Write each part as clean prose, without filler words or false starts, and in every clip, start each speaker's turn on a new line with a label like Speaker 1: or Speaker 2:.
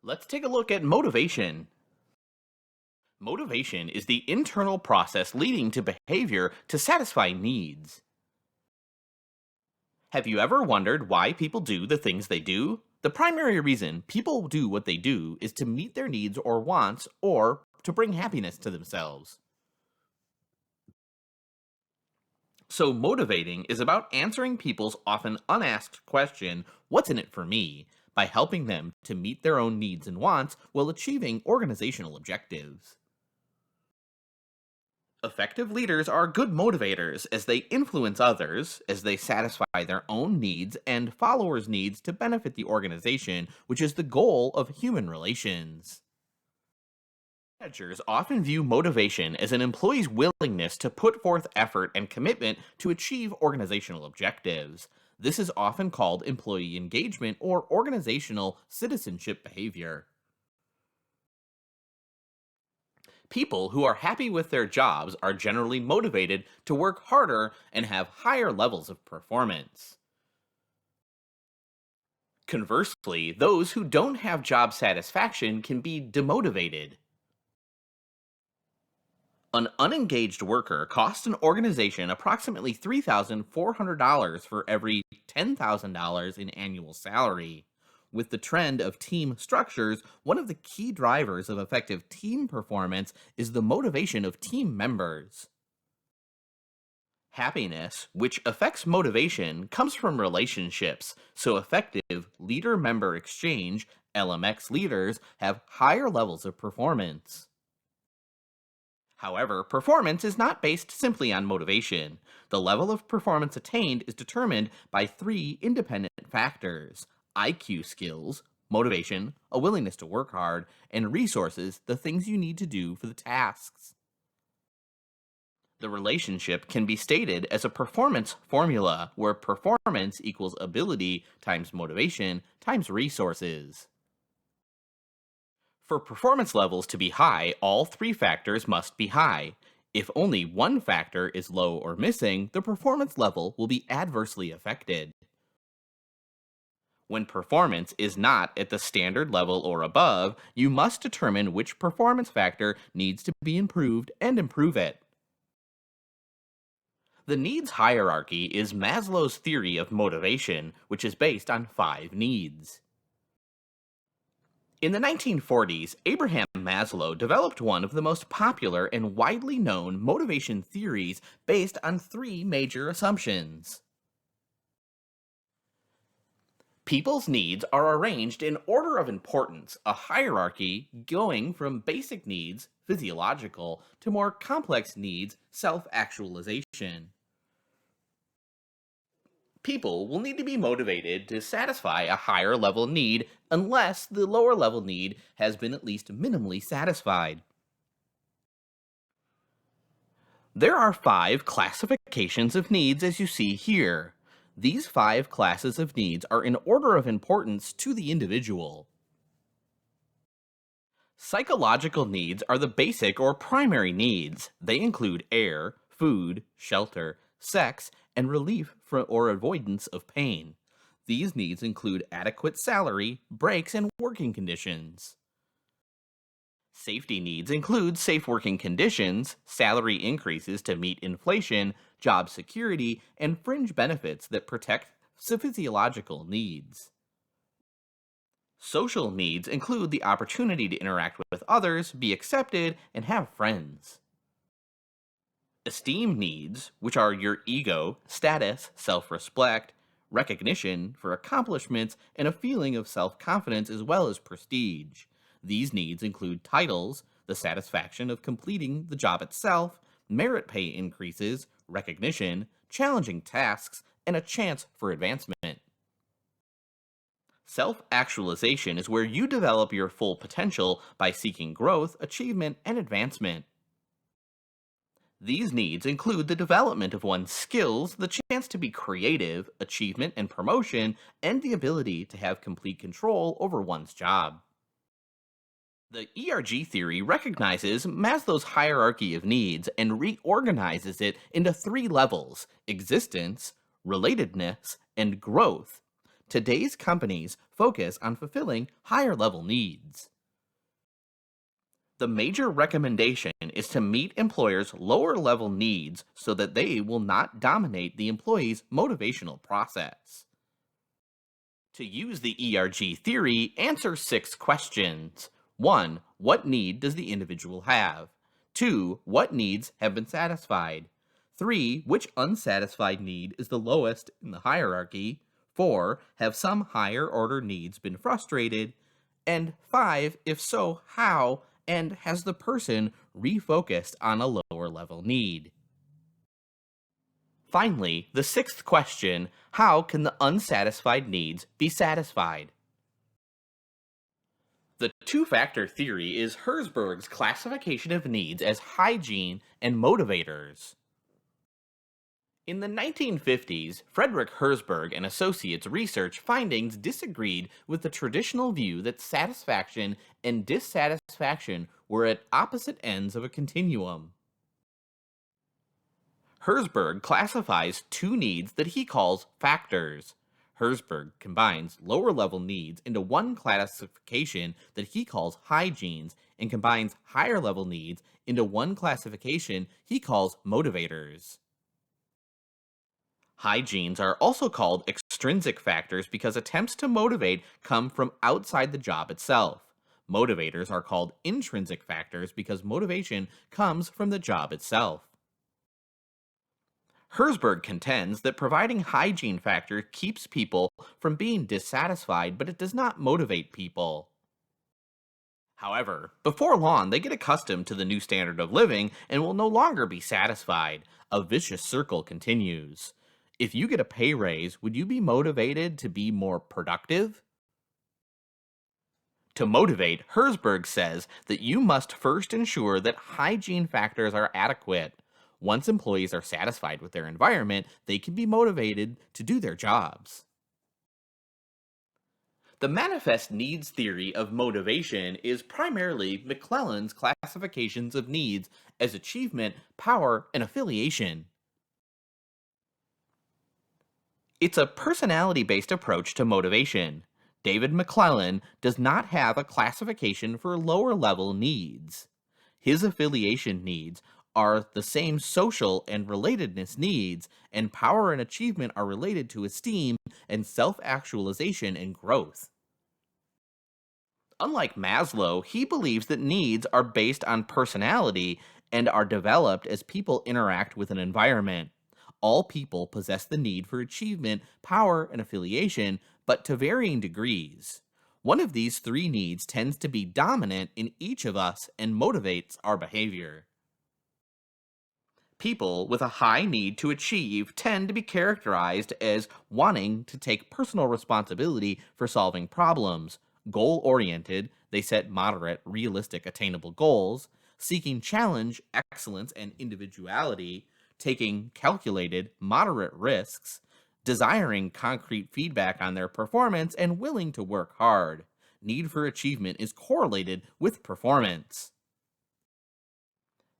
Speaker 1: Let's take a look at motivation. Motivation is the internal process leading to behavior to satisfy needs. Have you ever wondered why people do the things they do? The primary reason people do what they do is to meet their needs or wants or to bring happiness to themselves. So, motivating is about answering people's often unasked question, "What's in it for me?" by helping them to meet their own needs and wants while achieving organizational objectives. Effective leaders are good motivators as they influence others, as they satisfy their own needs and followers' needs to benefit the organization, which is the goal of human relations. Managers often view motivation as an employee's willingness to put forth effort and commitment to achieve organizational objectives. This is often called employee engagement or organizational citizenship behavior. People who are happy with their jobs are generally motivated to work harder and have higher levels of performance. Conversely, those who don't have job satisfaction can be demotivated. An unengaged worker costs an organization approximately $3,400 for every $10,000 in annual salary. With the trend of team structures, one of the key drivers of effective team performance is the motivation of team members. Happiness, which affects motivation, comes from relationships, so effective leader member exchange, LMX leaders, have higher levels of performance. However, performance is not based simply on motivation. The level of performance attained is determined by three independent factors: IQ skills, motivation, a willingness to work hard, and resources, the things you need to do for the tasks. The relationship can be stated as a performance formula where performance equals ability times motivation times resources. For performance levels to be high, all three factors must be high. If only one factor is low or missing, the performance level will be adversely affected. When performance is not at the standard level or above, you must determine which performance factor needs to be improved and improve it. The needs hierarchy is Maslow's theory of motivation, which is based on 5 needs. In the 1940s, Abraham Maslow developed one of the most popular and widely known motivation theories based on three major assumptions. People's needs are arranged in order of importance, a hierarchy going from basic needs, physiological, to more complex needs, self-actualization. People will need to be motivated to satisfy a higher level need unless the lower level need has been at least minimally satisfied. There are 5 classifications of needs as you see here. These 5 classes of needs are in order of importance to the individual. Psychological needs are the basic or primary needs. They include air, food, shelter, sex, and relief or avoidance of pain. These needs include adequate salary, breaks, and working conditions. Safety needs include safe working conditions, salary increases to meet inflation, job security, and fringe benefits that protect physiological needs. Social needs include the opportunity to interact with others, be accepted, and have friends. Esteem needs, which are your ego, status, self-respect, recognition for accomplishments, and a feeling of self-confidence as well as prestige. These needs include titles, the satisfaction of completing the job itself, merit pay increases, recognition, challenging tasks, and a chance for advancement. Self-actualization is where you develop your full potential by seeking growth, achievement, and advancement. These needs include the development of one's skills, the chance to be creative, achievement and promotion, and the ability to have complete control over one's job. The ERG theory recognizes Maslow's hierarchy of needs and reorganizes it into 3 levels: existence, relatedness, and growth. Today's companies focus on fulfilling higher level needs. The major recommendation is to meet employers' lower level needs so that they will not dominate the employee's motivational process. To use the ERG theory, answer 6 questions. 1. What need does the individual have? 2. What needs have been satisfied? 3. Which unsatisfied need is the lowest in the hierarchy? 4. Have some higher order needs been frustrated? And 5. If so, how? And has the person refocused on a lower level need? Finally, the 6th question, how can the unsatisfied needs be satisfied? The two-factor theory is Herzberg's classification of needs as hygiene and motivators. In the 1950s, Frederick Herzberg and Associates' research findings disagreed with the traditional view that satisfaction and dissatisfaction were at opposite ends of a continuum. Herzberg classifies 2 needs that he calls factors. Herzberg combines lower-level needs into one classification that he calls hygienes and combines higher-level needs into one classification he calls motivators. Hygienes are also called extrinsic factors because attempts to motivate come from outside the job itself. Motivators are called intrinsic factors because motivation comes from the job itself. Herzberg contends that providing hygiene factor keeps people from being dissatisfied, but it does not motivate people. However, before long, they get accustomed to the new standard of living and will no longer be satisfied. A vicious circle continues. If you get a pay raise, would you be motivated to be more productive? To motivate, Herzberg says that you must first ensure that hygiene factors are adequate. Once employees are satisfied with their environment, they can be motivated to do their jobs. The manifest needs theory of motivation is primarily McClellan's classifications of needs as achievement, power, and affiliation. It's a personality-based approach to motivation. David McClellan does not have a classification for lower-level needs. His affiliation needs are the same social and relatedness needs, and power and achievement are related to esteem and self-actualization and growth. Unlike Maslow, he believes that needs are based on personality and are developed as people interact with an environment. All people possess the need for achievement, power, and affiliation, but to varying degrees. One of these 3 needs tends to be dominant in each of us and motivates our behavior. People with a high need to achieve tend to be characterized as wanting to take personal responsibility for solving problems, goal-oriented, they set moderate, realistic, attainable goals, seeking challenge, excellence, and individuality, taking calculated, moderate risks, desiring concrete feedback on their performance, and willing to work hard. Need for achievement is correlated with performance.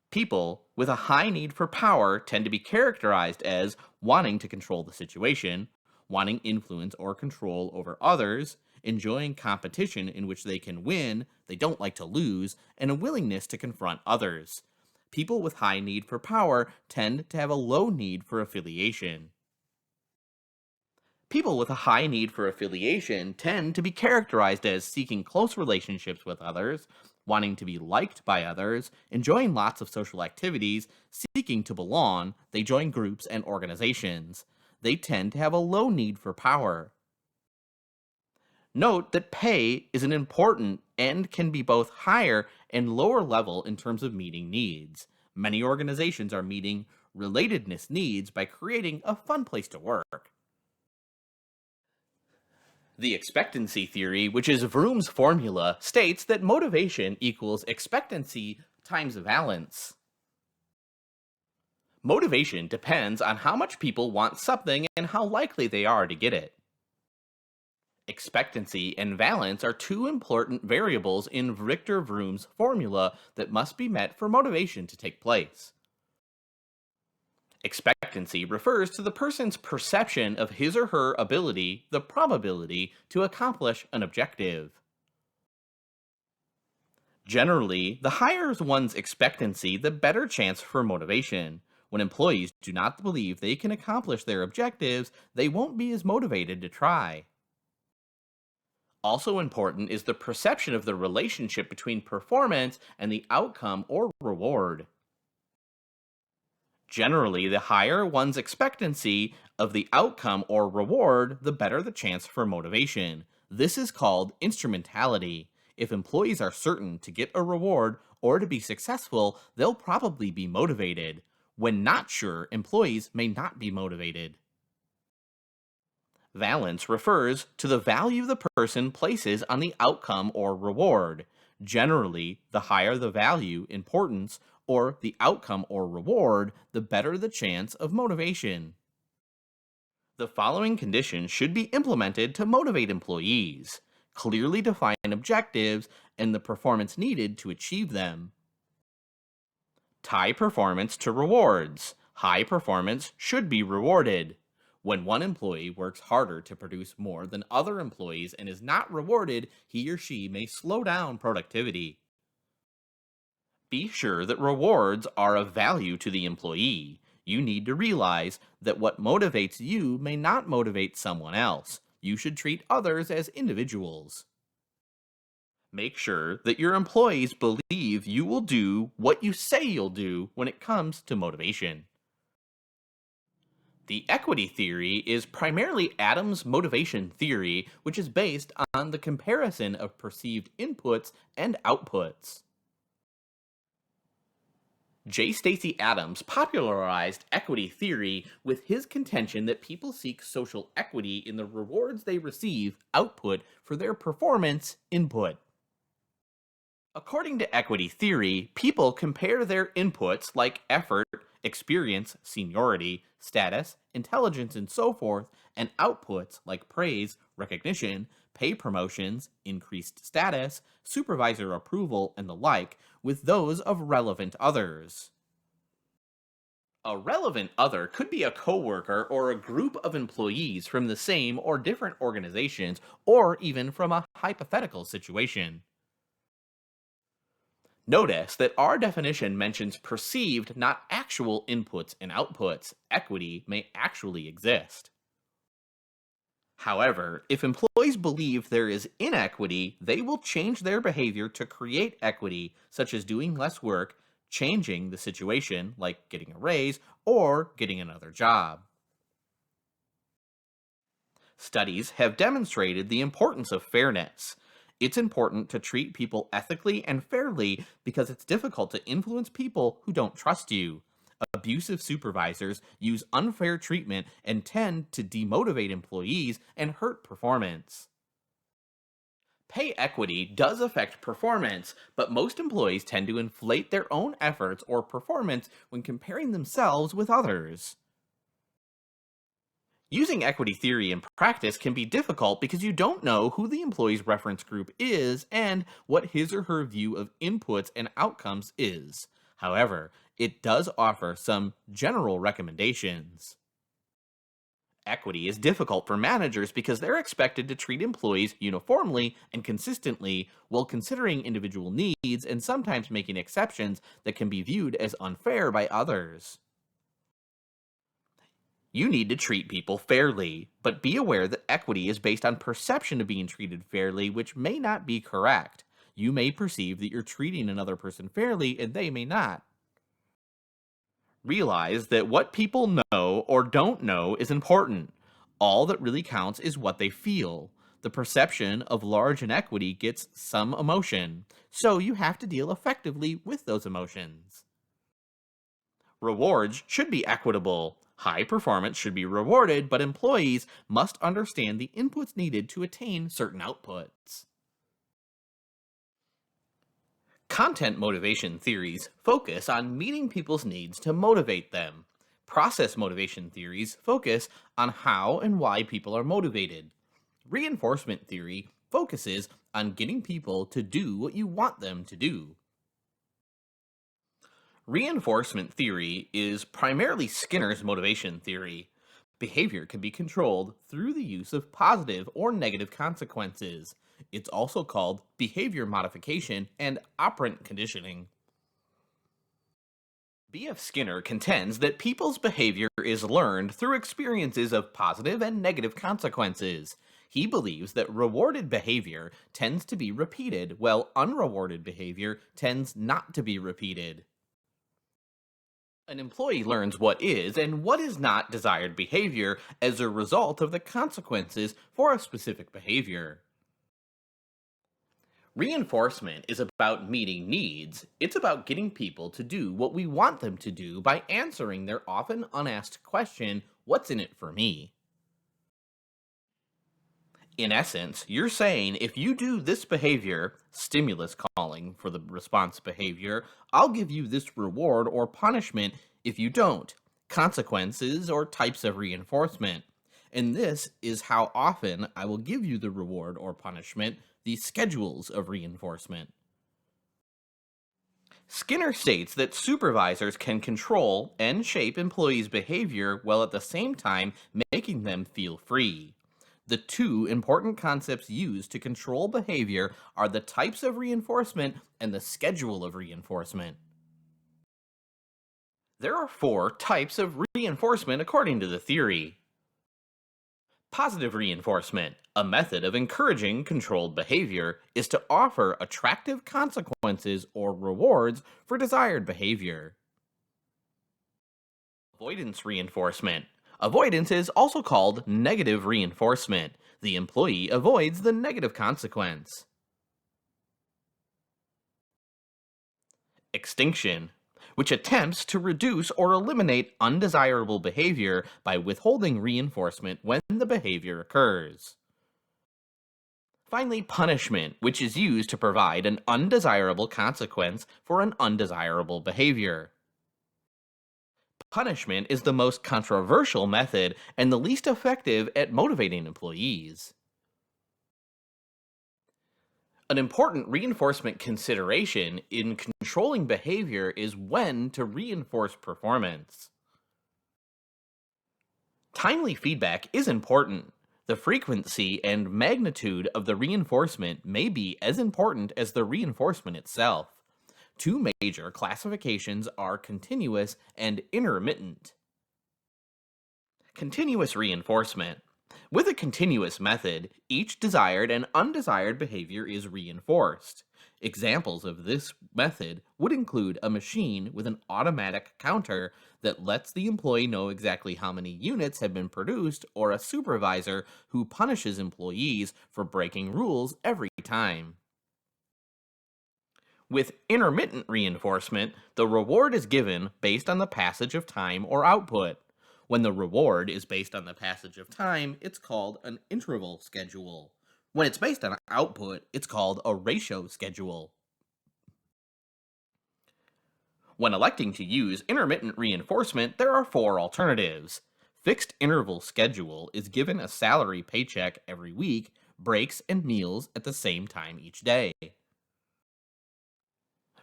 Speaker 1: People with a high need for power tend to be characterized as wanting to control the situation, wanting influence or control over others, enjoying competition in which they can win, they don't like to lose, and a willingness to confront others. People with high need for power tend to have a low need for affiliation. People with a high need for affiliation tend to be characterized as seeking close relationships with others, wanting to be liked by others, enjoying lots of social activities, seeking to belong, they join groups and organizations. They tend to have a low need for power. Note that pay is an important and can be both higher and lower level in terms of meeting needs. Many organizations are meeting relatedness needs by creating a fun place to work. The expectancy theory, which is Vroom's formula, states that motivation equals expectancy times valence. Motivation depends on how much people want something and how likely they are to get it. Expectancy and valence are 2 important variables in Victor Vroom's formula that must be met for motivation to take place. Expectancy refers to the person's perception of his or her ability, the probability, to accomplish an objective. Generally, the higher one's expectancy, the better chance for motivation. When employees do not believe they can accomplish their objectives, they won't be as motivated to try. Also important is the perception of the relationship between performance and the outcome or reward. Generally, the higher one's expectancy of the outcome or reward, the better the chance for motivation. This is called instrumentality. If employees are certain to get a reward or to be successful, they'll probably be motivated. When not sure, employees may not be motivated. Valence refers to the value the person places on the outcome or reward. Generally, the higher the value, importance, or the outcome or reward, the better the chance of motivation. The following conditions should be implemented to motivate employees. Clearly define objectives and the performance needed to achieve them. Tie performance to rewards. High performance should be rewarded. When one employee works harder to produce more than other employees and is not rewarded, he or she may slow down productivity. Be sure that rewards are of value to the employee. You need to realize that what motivates you may not motivate someone else. You should treat others as individuals. Make sure that your employees believe you will do what you say you'll do when it comes to motivation. The equity theory is primarily Adams' motivation theory, which is based on the comparison of perceived inputs and outputs. J. Stacy Adams popularized equity theory with his contention that people seek social equity in the rewards they receive, output, for their performance, input. According to equity theory, people compare their inputs like effort, experience, seniority, status, intelligence, and so forth, and outputs like praise, recognition, pay promotions, increased status, supervisor approval, and the like, with those of relevant others. A relevant other could be a coworker or a group of employees from the same or different organizations, or even from a hypothetical situation. Notice that our definition mentions perceived, not actual inputs and outputs. Equity may actually exist. However, if employees believe there is inequity, they will change their behavior to create equity, such as doing less work, changing the situation, like getting a raise, or getting another job. Studies have demonstrated the importance of fairness. It's important to treat people ethically and fairly because it's difficult to influence people who don't trust you. Abusive supervisors use unfair treatment and tend to demotivate employees and hurt performance. Pay equity does affect performance, but most employees tend to inflate their own efforts or performance when comparing themselves with others. Using equity theory in practice can be difficult because you don't know who the employee's reference group is and what his or her view of inputs and outcomes is. However, it does offer some general recommendations. Equity is difficult for managers because they're expected to treat employees uniformly and consistently while considering individual needs and sometimes making exceptions that can be viewed as unfair by others. You need to treat people fairly, but be aware that equity is based on perception of being treated fairly, which may not be correct. You may perceive that you're treating another person fairly, and they may not. Realize that what people know or don't know is important. All that really counts is what they feel. The perception of large inequity gets some emotion, so you have to deal effectively with those emotions. Rewards should be equitable. High performance should be rewarded, but employees must understand the inputs needed to attain certain outputs. Content motivation theories focus on meeting people's needs to motivate them. Process motivation theories focus on how and why people are motivated. Reinforcement theory focuses on getting people to do what you want them to do. Reinforcement theory is primarily Skinner's motivation theory. Behavior can be controlled through the use of positive or negative consequences. It's also called behavior modification and operant conditioning. B.F. Skinner contends that people's behavior is learned through experiences of positive and negative consequences. He believes that rewarded behavior tends to be repeated, while unrewarded behavior tends not to be repeated. An employee learns what is and what is not desired behavior as a result of the consequences for a specific behavior. Reinforcement is about meeting needs. It's about getting people to do what we want them to do by answering their often unasked question, "What's in it for me?" In essence, you're saying if you do this behavior, stimulus calling for the response behavior, I'll give you this reward or punishment if you don't, consequences or types of reinforcement. And this is how often I will give you the reward or punishment, the schedules of reinforcement. Skinner states that supervisors can control and shape employees' behavior while at the same time making them feel free. The two important concepts used to control behavior are the types of reinforcement and the schedule of reinforcement. There are four types of reinforcement according to the theory. Positive reinforcement, a method of encouraging controlled behavior, is to offer attractive consequences or rewards for desired behavior. Avoidance reinforcement. Avoidance is also called negative reinforcement. The employee avoids the negative consequence. Extinction, which attempts to reduce or eliminate undesirable behavior by withholding reinforcement when the behavior occurs. Finally, punishment, which is used to provide an undesirable consequence for an undesirable behavior. Punishment is the most controversial method and the least effective at motivating employees. An important reinforcement consideration in controlling behavior is when to reinforce performance. Timely feedback is important. The frequency and magnitude of the reinforcement may be as important as the reinforcement itself. Two major classifications are continuous and intermittent. Continuous reinforcement. With a continuous method, each desired and undesired behavior is reinforced. Examples of this method would include a machine with an automatic counter that lets the employee know exactly how many units have been produced, or a supervisor who punishes employees for breaking rules every time. With intermittent reinforcement, the reward is given based on the passage of time or output. When the reward is based on the passage of time, it's called an interval schedule. When it's based on output, it's called a ratio schedule. When electing to use intermittent reinforcement, there are four alternatives. Fixed interval schedule is given a salary paycheck every week, breaks and meals at the same time each day.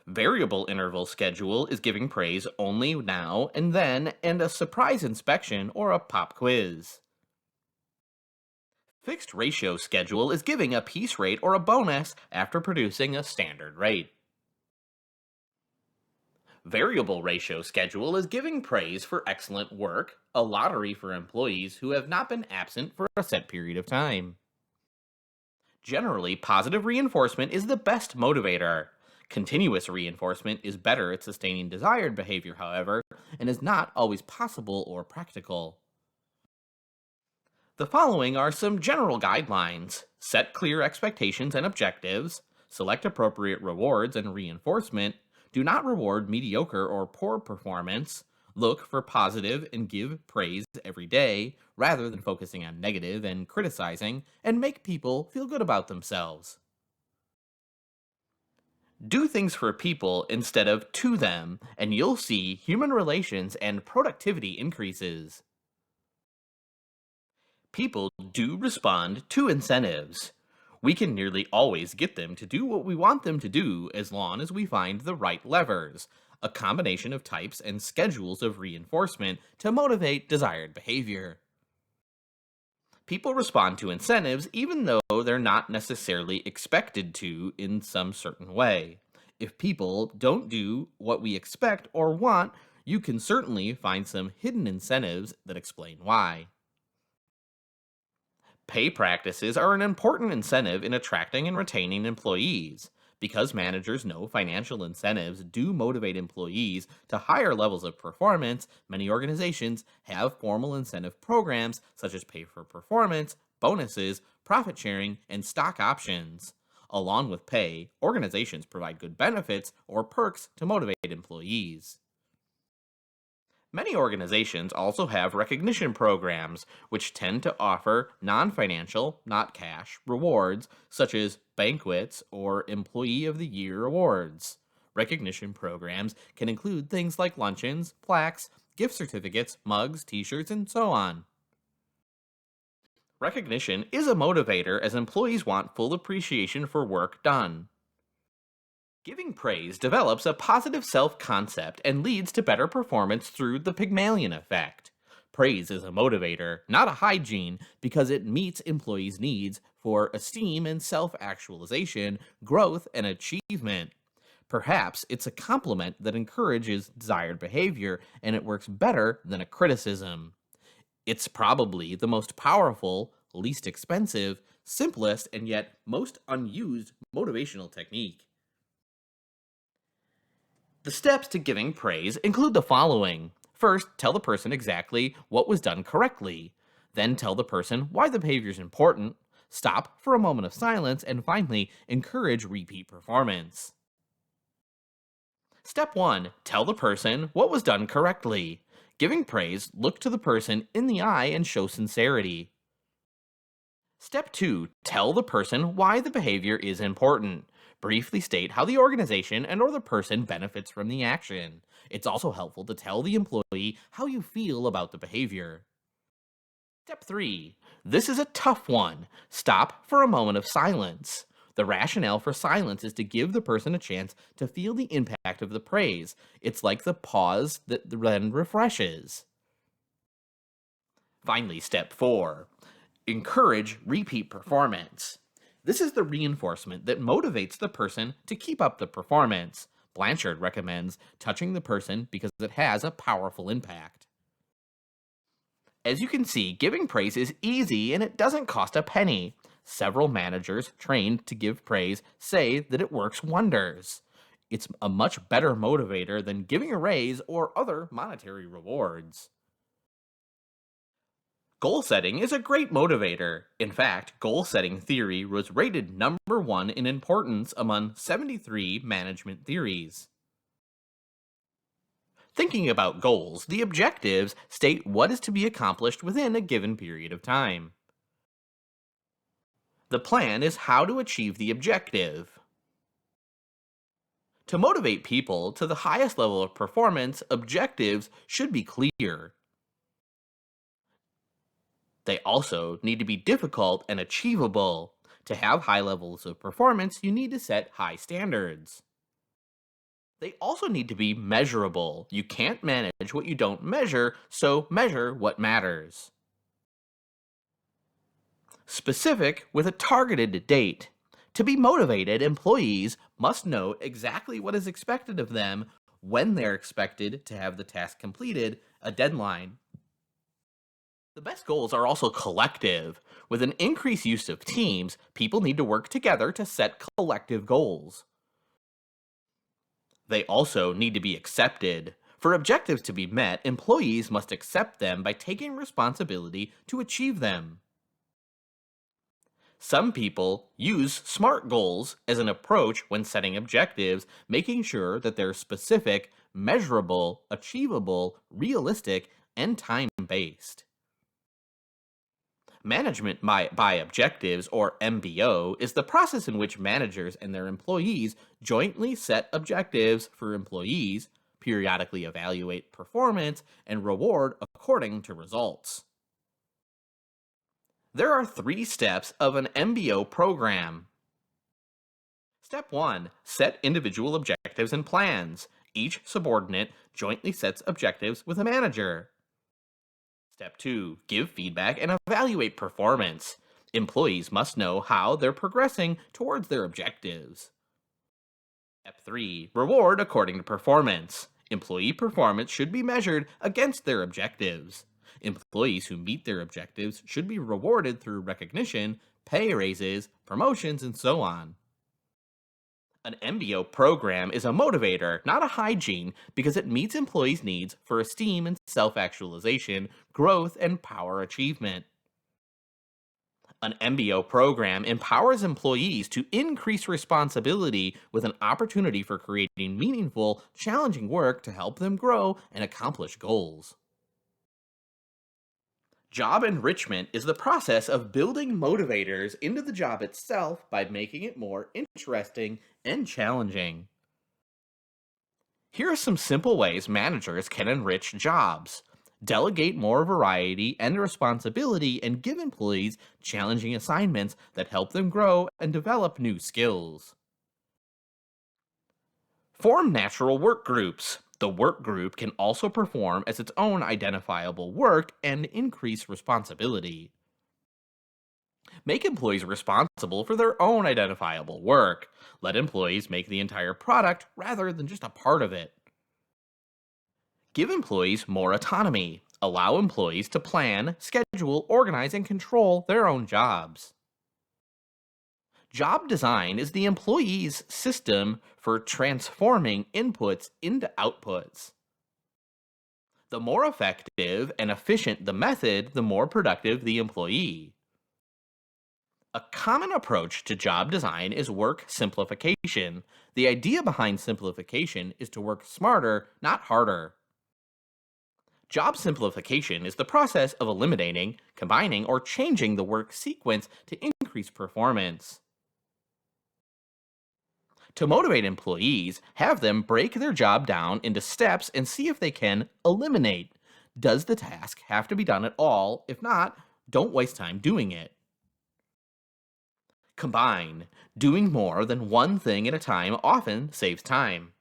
Speaker 1: Variable interval schedule is giving praise only now and then, and a surprise inspection or a pop quiz. Fixed ratio schedule is giving a piece rate or a bonus after producing a standard rate. Variable ratio schedule is giving praise for excellent work, a lottery for employees who have not been absent for a set period of time. Generally, positive reinforcement is the best motivator. Continuous reinforcement is better at sustaining desired behavior, however, and is not always possible or practical. The following are some general guidelines. Set clear expectations and objectives. Select appropriate rewards and reinforcement. Do not reward mediocre or poor performance. Look for positive and give praise every day, rather than focusing on negative and criticizing, and make people feel good about themselves. Do things for people instead of to them, and you'll see human relations and productivity increases. People do respond to incentives. We can nearly always get them to do what we want them to do as long as we find the right levers. a combination of types and schedules of reinforcement to motivate desired behavior. People respond to incentives even though they're not necessarily expected to in some certain way. If people don't do what we expect or want, you can certainly find some hidden incentives that explain why. Pay practices are an important incentive in attracting and retaining employees. Because managers know financial incentives do motivate employees to higher levels of performance, many organizations have formal incentive programs such as pay for performance, bonuses, profit sharing, and stock options. Along with pay, organizations provide good benefits or perks to motivate employees. Many organizations also have recognition programs, which tend to offer non financial, not cash, rewards such as banquets or Employee of the Year awards. Recognition programs can include things like luncheons, plaques, gift certificates, mugs, t shirts, and so on. Recognition is a motivator as employees want full appreciation for work done. Giving praise develops a positive self concept and leads to better performance through the Pygmalion effect. Praise is a motivator, not a hygiene, because it meets employees' needs for esteem and self actualization, growth, and achievement. Perhaps it's a compliment that encourages desired behavior and it works better than a criticism. It's probably the most powerful, least expensive, simplest, and yet most unused motivational technique. The steps to giving praise include the following. First, tell the person exactly what was done correctly. Then tell the person why the behavior is important. Stop for a moment of silence, and finally, encourage repeat performance. Step 1. Tell the person what was done correctly. Giving praise, look to the person in the eye and show sincerity. Step 2. Tell the person why the behavior is important. Briefly state how the organization and or the person benefits from the action. It's also helpful to tell the employee how you feel about the behavior. Step 3. This is a tough one. Stop for a moment of silence. The rationale for silence is to give the person a chance to feel the impact of the praise. It's like the pause that then refreshes. Finally, step 4. Encourage repeat performance. This is the reinforcement that motivates the person to keep up the performance. Blanchard recommends touching the person because it has a powerful impact. As you can see, giving praise is easy and it doesn't cost a penny. Several managers trained to give praise say that it works wonders. It's a much better motivator than giving a raise or other monetary rewards. Goal setting is a great motivator. In fact, goal setting theory was rated number 1 in importance among 73 management theories. Thinking about goals, the objectives state what is to be accomplished within a given period of time. The plan is how to achieve the objective. To motivate people to the highest level of performance, objectives should be clear. They also need to be difficult and achievable. To have high levels of performance, you need to set high standards. They also need to be measurable. You can't manage what you don't measure, so measure what matters. Specific with a targeted date. To be motivated, employees must know exactly what is expected of them, when they're expected to have the task completed, a deadline. The best goals are also collective. With an increased use of teams, people need to work together to set collective goals. They also need to be accepted. For objectives to be met, employees must accept them by taking responsibility to achieve them. Some people use SMART goals as an approach when setting objectives, making sure that they're specific, measurable, achievable, realistic, and time based. Management by objectives, or MBO, is the process in which managers and their employees jointly set objectives for employees, periodically evaluate performance, and reward according to results. There are 3 steps of an MBO program. Step 1. Set individual objectives and plans. Each subordinate jointly sets objectives with a manager. Step 2. Give feedback and evaluate performance. Employees must know how they're progressing towards their objectives. Step 3. Reward according to performance. Employee performance should be measured against their objectives. Employees who meet their objectives should be rewarded through recognition, pay raises, promotions, and so on. An MBO program is a motivator, not a hygiene, because it meets employees' needs for esteem and self actualization, growth, and power achievement. An MBO program empowers employees to increase responsibility with an opportunity for creating meaningful, challenging work to help them grow and accomplish goals. Job enrichment is the process of building motivators into the job itself by making it more interesting and challenging. Here are some simple ways managers can enrich jobs. Delegate more variety and responsibility and give employees challenging assignments that help them grow and develop new skills. Form natural work groups. The work group can also perform as its own identifiable work and increase responsibility. Make employees responsible for their own identifiable work. Let employees make the entire product rather than just a part of it. Give employees more autonomy. Allow employees to plan, schedule, organize, and control their own jobs. Job design is the employee's system for transforming inputs into outputs. The more effective and efficient the method, the more productive the employee. A common approach to job design is work simplification. The idea behind simplification is to work smarter, not harder. Job simplification is the process of eliminating, combining, or changing the work sequence to increase performance. To motivate employees, have them break their job down into steps and see if they can eliminate. Does the task have to be done at all? If not, don't waste time doing it. Combine. Doing more than one thing at a time often saves time.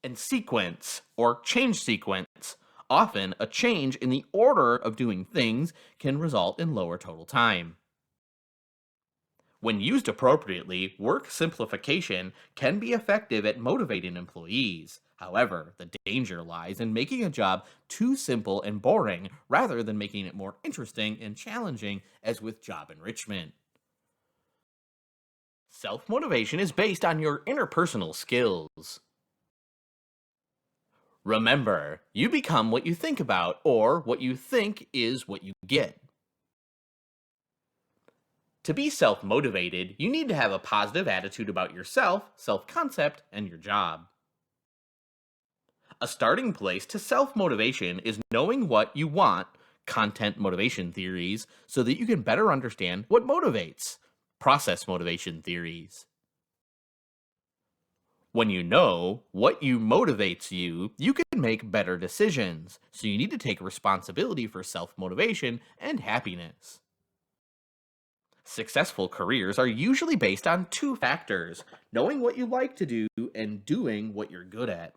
Speaker 1: And sequence, or change sequence. Often, a change in the order of doing things can result in lower total time. When used appropriately, work simplification can be effective at motivating employees. However, the danger lies in making a job too simple and boring rather than making it more interesting and challenging, as with job enrichment. Self-motivation is based on your interpersonal skills. Remember, you become what you think about, or what you think is what you get. To be self-motivated, you need to have a positive attitude about yourself, self-concept, and your job. A starting place to self-motivation is knowing what you want, content motivation theories, so that you can better understand what motivates, process motivation theories. When you know what you motivates you, you can make better decisions, so you need to take responsibility for self-motivation and happiness. Successful careers are usually based on two factors: knowing what you like to do and doing what you're good at.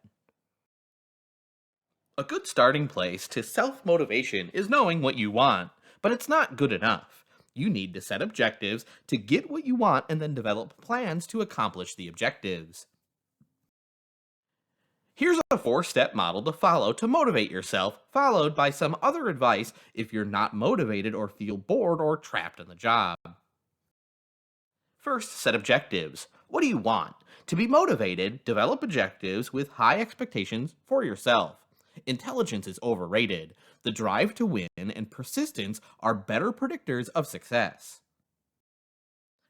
Speaker 1: A good starting place to self-motivation is knowing what you want, but it's not good enough. You need to set objectives to get what you want and then develop plans to accomplish the objectives. Here's a 4-step model to follow to motivate yourself, followed by some other advice if you're not motivated or feel bored or trapped in the job. First, set objectives. What do you want? To be motivated, develop objectives with high expectations for yourself. Intelligence is overrated. The drive to win and persistence are better predictors of success.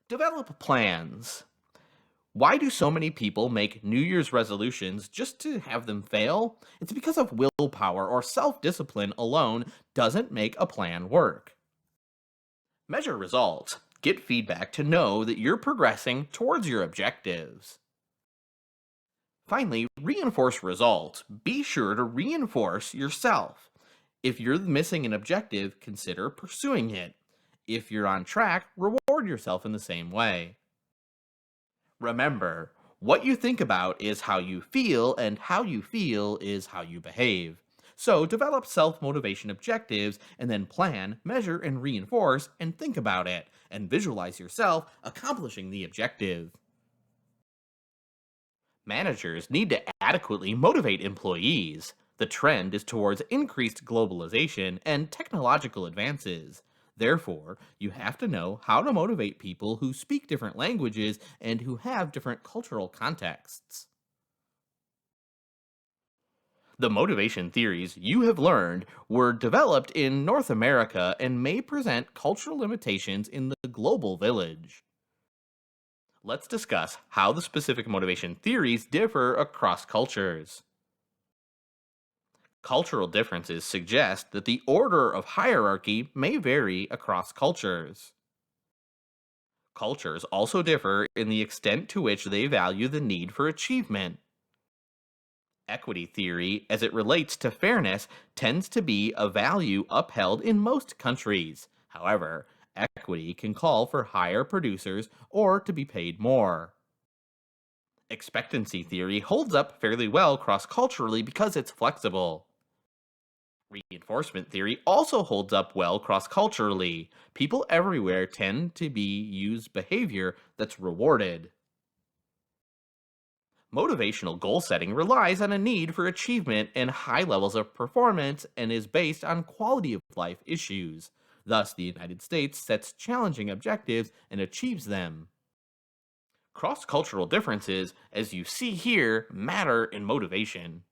Speaker 1: Develop plans. Why do so many people make New Year's resolutions just to have them fail? It's because of willpower or self-discipline alone doesn't make a plan work. Measure results. Get feedback to know that you're progressing towards your objectives. Finally, reinforce results. Be sure to reinforce yourself. If you're missing an objective, consider pursuing it. If you're on track, reward yourself in the same way. Remember, What you think about is how you feel, and how you feel is how you behave. So, develop self motivation objectives and then plan, measure, and reinforce, and think about it, and visualize yourself accomplishing the objective. Managers need to adequately motivate employees. The trend is towards increased globalization and technological advances. Therefore, you have to know how to motivate people who speak different languages and who have different cultural contexts. The motivation theories you have learned were developed in North America and may present cultural limitations in the global village. Let's discuss how the specific motivation theories differ across cultures. Cultural differences suggest that the order of hierarchy may vary across cultures. Cultures also differ in the extent to which they value the need for achievement. Equity theory, as it relates to fairness, tends to be a value upheld in most countries. However, equity can call for higher producers or to be paid more. Expectancy theory holds up fairly well cross culturally because it's flexible. Reinforcement theory also holds up well cross culturally. People everywhere tend to be use behavior that's rewarded. Motivational goal setting relies on a need for achievement and high levels of performance and is based on quality of life issues. Thus, the United States sets challenging objectives and achieves them. Cross cultural differences, as you see here, matter in motivation.